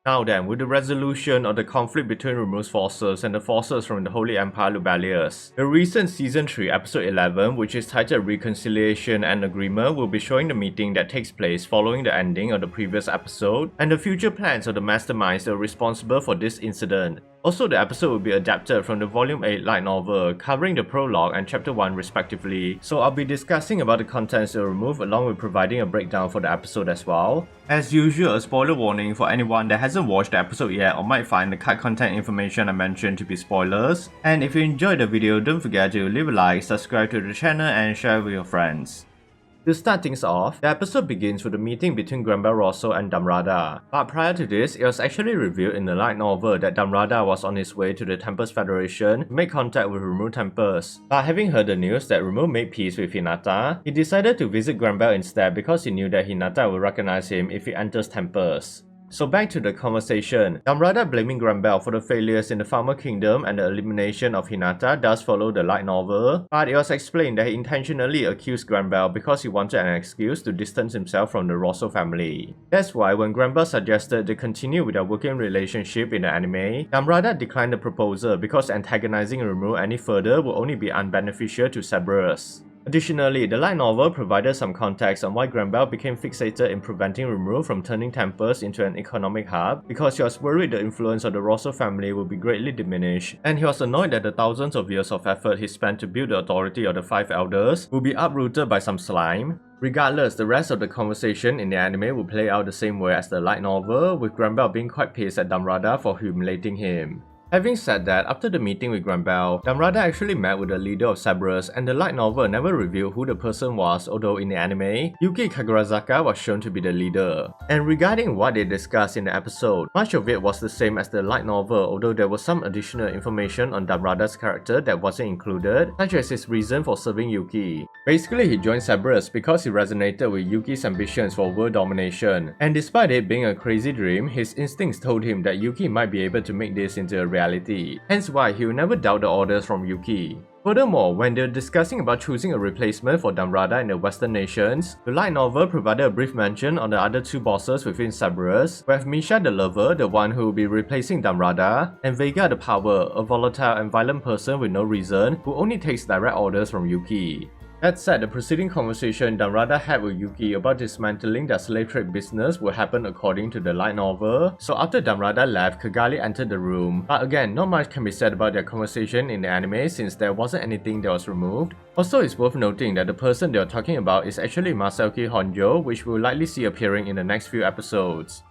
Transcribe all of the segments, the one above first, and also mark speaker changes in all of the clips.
Speaker 1: Now then, with the resolution of the conflict between Rimuru's forces and the forces from the Holy Empire Lubelius, the recent Season 3 Episode 11, which is titled Reconciliation and Agreement, will be showing the meeting that takes place following the ending of the previous episode and the future plans of the masterminds that are responsible for this incident. Also, the episode will be adapted from the Volume 8 light novel, covering the prologue and Chapter 1 respectively, so I'll be discussing about the contents they'll remove along with providing a breakdown for the episode as well. As usual, a spoiler warning for anyone that hasn't watched the episode yet or might find the cut content information I mentioned to be spoilers. And if you enjoyed the video, don't forget to leave a like, subscribe to the channel and share with your friends. To start things off, the episode begins with a meeting between Granbell Rosso and Damrada. But prior to this, it was actually revealed in the light novel that Damrada was on his way to the Tempest Federation to make contact with Rimuru Tempest. But having heard the news that Rimuru made peace with Hinata, he decided to visit Granbell instead because he knew that Hinata would recognize him if he enters Tempest. So back to the conversation, Damrada blaming Granbell for the failures in the Farmer Kingdom and the elimination of Hinata does follow the light novel, but it was explained that he intentionally accused Granbell because he wanted an excuse to distance himself from the Rosso family. That's why when Granbell suggested they continue with their working relationship in the anime, Damrada declined the proposal because antagonizing Rimuru any further would only be unbeneficial to Cerberus. Additionally, the light novel provided some context on why Granbell became fixated in preventing Rimuru from turning Tempest into an economic hub because he was worried the influence of the Rosso family would be greatly diminished, and he was annoyed that the thousands of years of effort he spent to build the authority of the Five Elders would be uprooted by some slime. Regardless, the rest of the conversation in the anime will play out the same way as the light novel, with Granbell being quite pissed at Damrada for humiliating him. Having said that, after the meeting with Granbell, Damrada actually met with the leader of Cerberus, and the light novel never revealed who the person was, although in the anime, Yuki Kagarazaka was shown to be the leader. And regarding what they discussed in the episode, much of it was the same as the light novel, although there was some additional information on Damrada's character that wasn't included, such as his reason for serving Yuki. Basically, he joined Cerberus because he resonated with Yuki's ambitions for world domination, and despite it being a crazy dream, his instincts told him that Yuki might be able to make this into a reality, hence why he will never doubt the orders from Yuki. Furthermore, when they're discussing about choosing a replacement for Damrada in the Western nations, the light novel provided a brief mention on the other two bosses within Cerberus, with Misha the lover, the one who will be replacing Damrada, and Vega the power, a volatile and violent person with no reason, who only takes direct orders from Yuki. That said, the preceding conversation Damrada had with Yuki about dismantling their slave trade business would happen according to the light novel, so after Damrada left, Kigali entered the room. But again, not much can be said about their conversation in the anime since there wasn't anything that was removed. Also, it's worth noting that the person they are talking about is actually Masaki Honjo, which we'll likely see appearing in the next few episodes.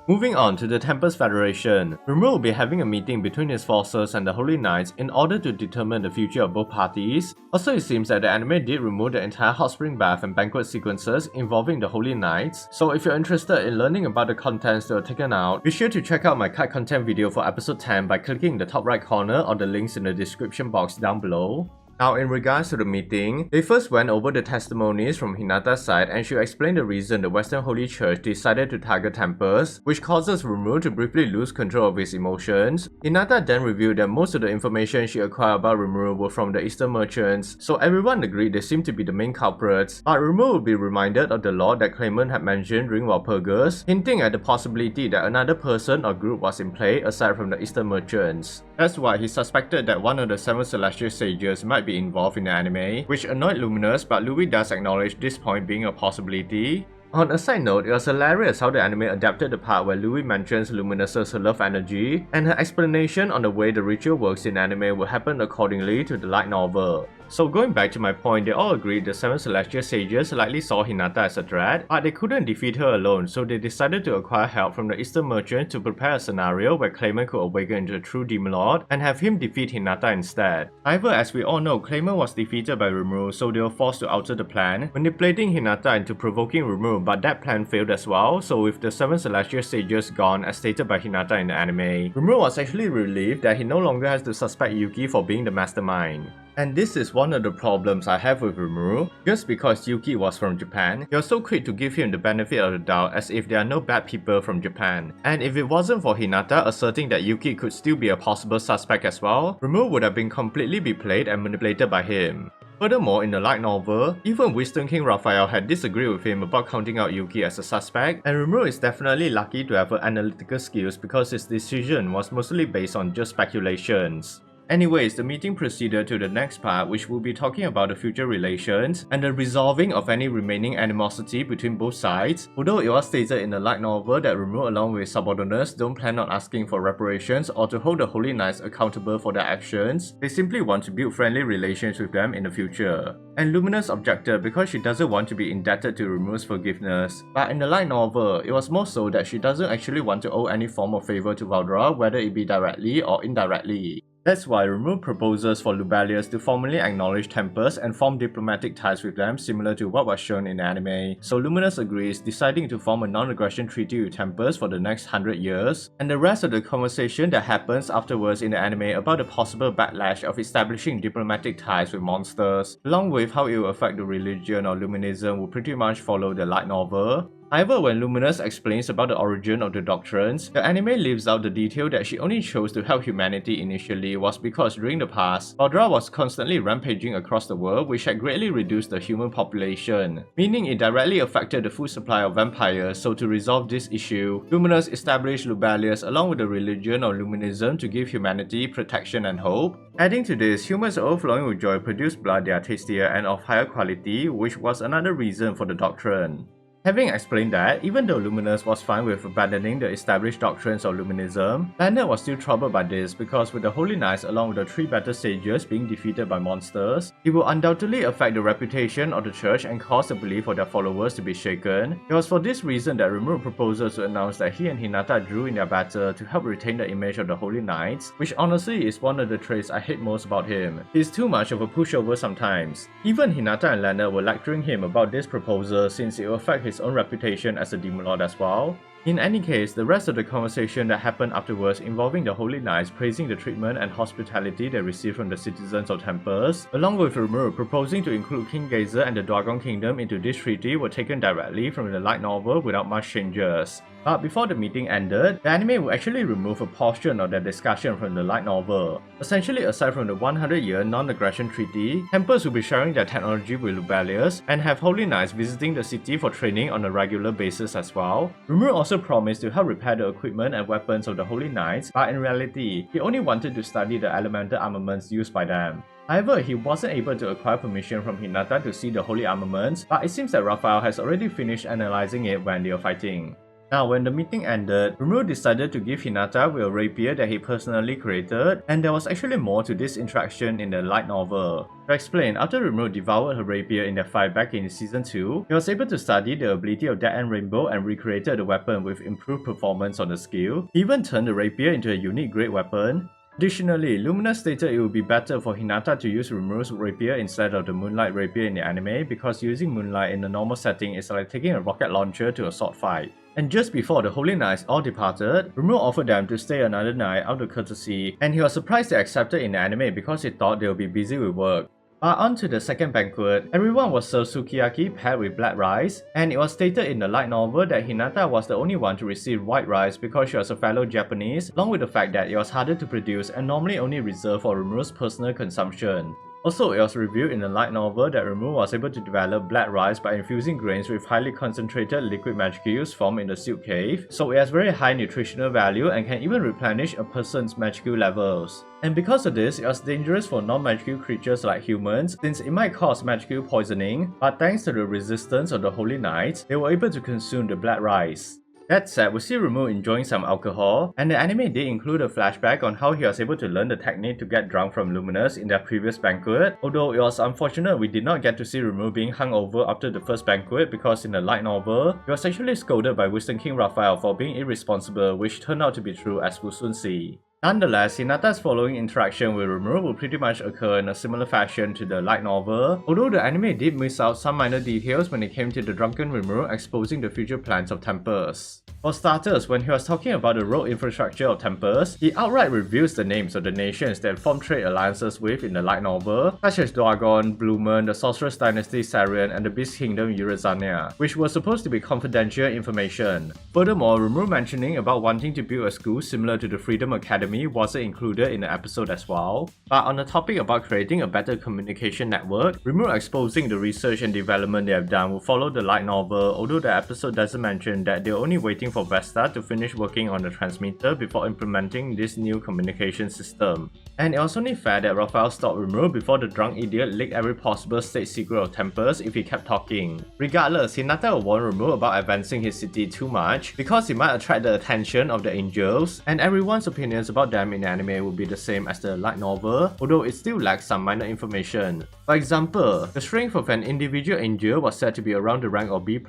Speaker 1: Moving on to the Tempest Federation, Rimuru will be having a meeting between his forces and the Holy Knights in order to determine the future of both parties. Also, it seems that the anime did remove the entire hot spring bath and banquet sequences involving the Holy Knights, so if you're interested in learning about the contents that were taken out, be sure to check out my cut content video for episode 10 by clicking the top right corner or the links in the description box down below. Now, in regards to the meeting, they first went over the testimonies from Hinata's side and she explained the reason the Western Holy Church decided to target Tempest, which causes Rimuru to briefly lose control of his emotions. Hinata then revealed that most of the information she acquired about Rimuru were from the Eastern merchants, so everyone agreed they seemed to be the main culprits, but Rimuru would be reminded of the law that Clement had mentioned during Walpurgis, hinting at the possibility that another person or group was in play aside from the Eastern merchants. That's why he suspected that one of the 7 Celestial Sages might be involved in the anime, which annoyed Luminous, but Louis does acknowledge this point being a possibility. On a side note, it was hilarious how the anime adapted the part where Louis mentions Luminous's love energy, and her explanation on the way the ritual works in anime will happen accordingly to the light novel. So going back to my point, they all agreed the 7 Celestial Sages likely saw Hinata as a threat, but they couldn't defeat her alone, so they decided to acquire help from the Eastern merchant to prepare a scenario where Clement could awaken into a true Demon Lord and have him defeat Hinata instead. However, as we all know, Clement was defeated by Rimuru, so they were forced to alter the plan, manipulating Hinata into provoking Rimuru, but that plan failed as well, so with the 7 Celestial Sages gone as stated by Hinata in the anime, Rimuru was actually relieved that he no longer has to suspect Yuki for being the mastermind. And this is one of the problems I have with Rimuru. Just because Yuki was from Japan, you're so quick to give him the benefit of the doubt as if there are no bad people from Japan. And if it wasn't for Hinata asserting that Yuki could still be a possible suspect as well, Rimuru would have been completely beplayed and manipulated by him. Furthermore, in the light novel, even Wisdom King Raphael had disagreed with him about counting out Yuki as a suspect, and Rimuru is definitely lucky to have her analytical skills because his decision was mostly based on just speculations. Anyways, the meeting proceeded to the next part, which will be talking about the future relations and the resolving of any remaining animosity between both sides. Although it was stated in the light novel that Rimuru along with subordinates don't plan on asking for reparations or to hold the Holy Knights accountable for their actions, they simply want to build friendly relations with them in the future. And Luminous objected because she doesn't want to be indebted to Rimuru's forgiveness. But in the light novel, it was more so that she doesn't actually want to owe any form of favor to Valdra, whether it be directly or indirectly. That's why Rimuru proposes for Lubelius to formally acknowledge Tempest and form diplomatic ties with them, similar to what was shown in the anime. So Luminous agrees, deciding to form a non-aggression treaty with Tempest for the next 100 years. And the rest of the conversation that happens afterwards in the anime about the possible backlash of establishing diplomatic ties with monsters, along with how it will affect the religion or Luminism, will pretty much follow the light novel. However, when Luminous explains about the origin of the doctrines, the anime leaves out the detail that she only chose to help humanity initially was because during the past, Valdra was constantly rampaging across the world, which had greatly reduced the human population, meaning it directly affected the food supply of vampires. So to resolve this issue, Luminous established Lubelius along with the religion of Luminism to give humanity protection and hope. Adding to this, humans overflowing with joy produce blood that are tastier and of higher quality, which was another reason for the doctrine. Having explained that, even though Luminous was fine with abandoning the established doctrines of Luminism, Leonard was still troubled by this because with the Holy Knights along with the 3 better sages being defeated by monsters, it will undoubtedly affect the reputation of the church and cause the belief of their followers to be shaken. It was for this reason that Rimuru proposes to announce that he and Hinata drew in their battle to help retain the image of the Holy Knights, which honestly is one of the traits I hate most about him. He is too much of a pushover sometimes. Even Hinata and Leonard were lecturing him about this proposal since it will affect his own reputation as a demon lord as well. In any case, the rest of the conversation that happened afterwards involving the Holy Knights praising the treatment and hospitality they received from the citizens of Tempest, along with Rimuru proposing to include King Gazer and the Dragon Kingdom into this treaty, were taken directly from the light novel without much changes. But before the meeting ended, the anime would actually remove a portion of their discussion from the light novel. Essentially, aside from the 100-year non-aggression treaty, Tempest will be sharing their technology with Lubelius and have Holy Knights visiting the city for training on a regular basis as well. Rimuru also promised to help repair the equipment and weapons of the Holy Knights, but in reality, he only wanted to study the elemental armaments used by them. However, he wasn't able to acquire permission from Hinata to see the holy armaments, but it seems that Raphael has already finished analyzing it when they are fighting. Now, when the meeting ended, Rimuru decided to give Hinata a rapier that he personally created, and there was actually more to this interaction in the light novel. To explain, after Rimuru devoured her rapier in their fight back in Season 2, he was able to study the ability of Dead End Rainbow and recreated the weapon with improved performance on the skill. He even turned the rapier into a unique great weapon. Additionally, Luminous stated it would be better for Hinata to use Rimuru's rapier instead of the Moonlight rapier in the anime because using Moonlight in the normal setting is like taking a rocket launcher to a sword fight. And just before the Holy Knights all departed, Rimuru offered them to stay another night out of courtesy, and he was surprised they accepted in the anime because he thought they would be busy with work. But on to the second banquet, everyone was served sukiyaki paired with black rice, and it was stated in the light novel that Hinata was the only one to receive white rice because she was a fellow Japanese, along with the fact that it was harder to produce and normally only reserved for Rimuru's personal consumption. Also, it was revealed in the light novel that Rimuru was able to develop black rice by infusing grains with highly concentrated liquid magicals formed in the Silk Cave, so it has very high nutritional value and can even replenish a person's magical levels. And because of this, it was dangerous for non-magical creatures like humans since it might cause magical poisoning, but thanks to the resistance of the Holy Knights, they were able to consume the black rice. That said, we see Rimuru enjoying some alcohol, and the anime did include a flashback on how he was able to learn the technique to get drunk from Luminous in their previous banquet, although it was unfortunate we did not get to see Rimuru being hungover after the first banquet because in the light novel, he was actually scolded by Wisdom King Raphael for being irresponsible, which turned out to be true as we'll soon see. Nonetheless, Hinata's following interaction with Rimuru will pretty much occur in a similar fashion to the light novel, although the anime did miss out some minor details when it came to the drunken Rimuru exposing the future plans of Tempest. For starters, when he was talking about the road infrastructure of Tempest, he outright reveals the names of the nations that form trade alliances with in the light novel, such as Dragon, Blue Moon, the Sorceress Dynasty Sarian, and the Beast Kingdom Eurozania, which were supposed to be confidential information. Furthermore, Rimuru mentioning about wanting to build a school similar to the Freedom Academy Academy wasn't included in the episode as well. But on the topic about creating a better communication network, Rimuru exposing the research and development they have done will follow the light novel, although the episode doesn't mention that they're only waiting for Vesta to finish working on the transmitter before implementing this new communication system. And it was only fair that Raphael stopped Rimuru before the drunk idiot leaked every possible state secret of Tempest if he kept talking. Regardless, Hinata will warn Rimuru about advancing his city too much because he might attract the attention of the angels, and everyone's opinions about them in the anime will be the same as the light novel, although it still lacks some minor information. For example, the strength of an individual angel was said to be around the rank of B+,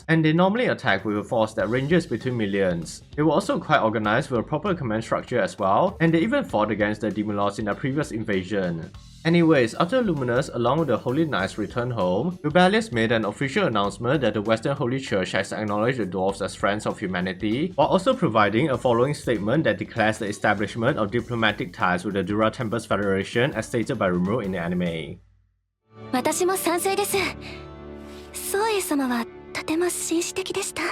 Speaker 1: and they normally attack with a force that ranges between millions. They were also quite organized with a proper command structure as well, and they even fought against the demon lords in their previous invasion. Anyways, after Luminous along with the Holy Knights returned home, Rebellious made an official announcement that the Western Holy Church has acknowledged the dwarves as friends of humanity, while also providing a following statement that declares the establishment of diplomatic ties with the Dura Tempest Federation as stated by Rimuru in the anime.
Speaker 2: 私も賛成です。宗英様はとても紳士的でした。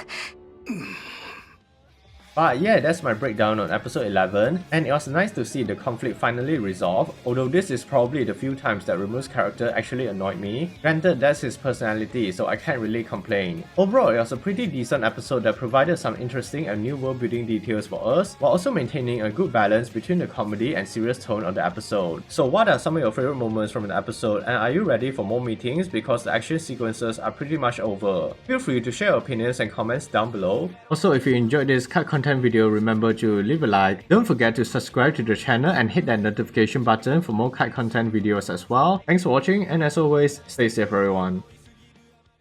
Speaker 1: But yeah, that's my breakdown on episode 11, and it was nice to see the conflict finally resolved, although this is probably the few times that Rimuru's character actually annoyed me. Granted, that's his personality, so I can't really complain. Overall, it was a pretty decent episode that provided some interesting and new world building details for us, while also maintaining a good balance between the comedy and serious tone of the episode. So what are some of your favorite moments from the episode, and are you ready for more meetings because the action sequences are pretty much over? Feel free to share your opinions and comments down below. Also, if you enjoyed this cut content video, remember to leave a like. Don't forget to subscribe to the channel and hit that notification button for more kite content videos as well. Thanks for watching, and as always, stay safe everyone.